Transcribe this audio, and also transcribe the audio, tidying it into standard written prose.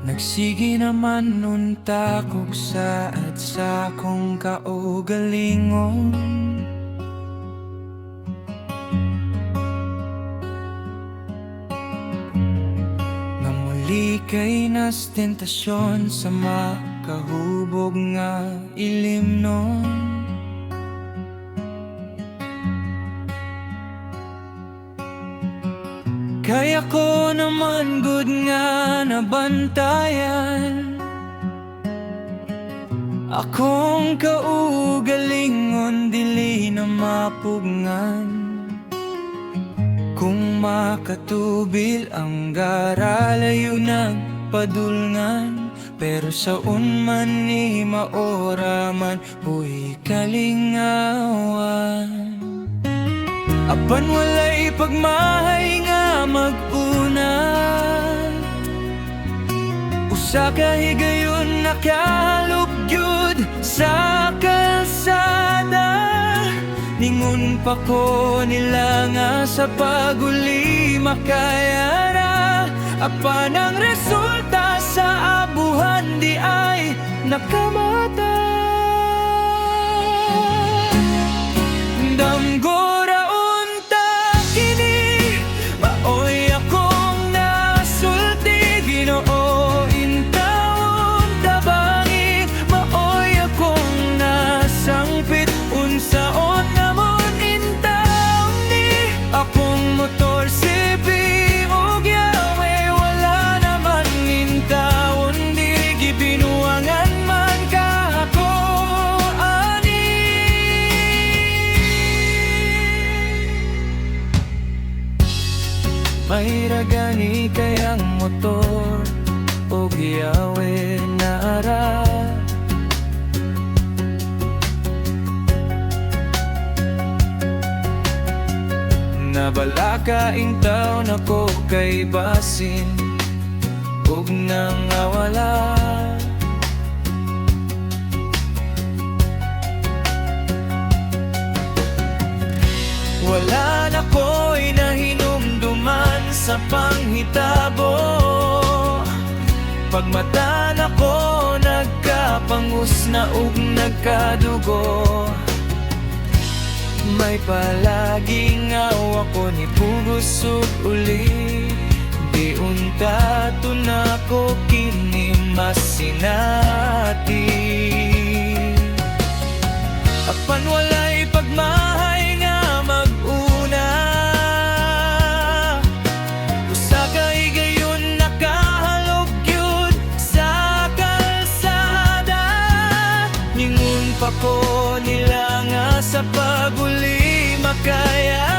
Nagsigi naman unta kog saad sa akong kaugalingon. Nga muli kay nas tentasyon sa makahubog nga ilim nun. Kaya ko naman good nga nabantayan akong kaugalingon, dili na mapugngan. Kung makatubil ang garalayo nagpadulngan, pero saun man ni maora man uy kalingawan. Apan walay pagmahay nga mag-una, usa ka higayon nakalugyod sa kalsada. Ningun pa ko nila nga sa paguli makayara, apan ang resulta sa abuhan di ay nakamata. Damgora may ragani kayang motor o giyawe na ara. Nabalakaing taon ako kay basin ug nangawala. Wala na ko'y nahinumduman sa panghitabo. Pagmata na ko nagkapangus na ug nagkadugo. May palaging awa ko ni pugos ug uli, di unta to na ko kini masinati. Apan walay pagmahay nga mag-una, usa ka higayon nakahalog yun sa kalsada. Ningun pa ko nila nga sa paguli makaya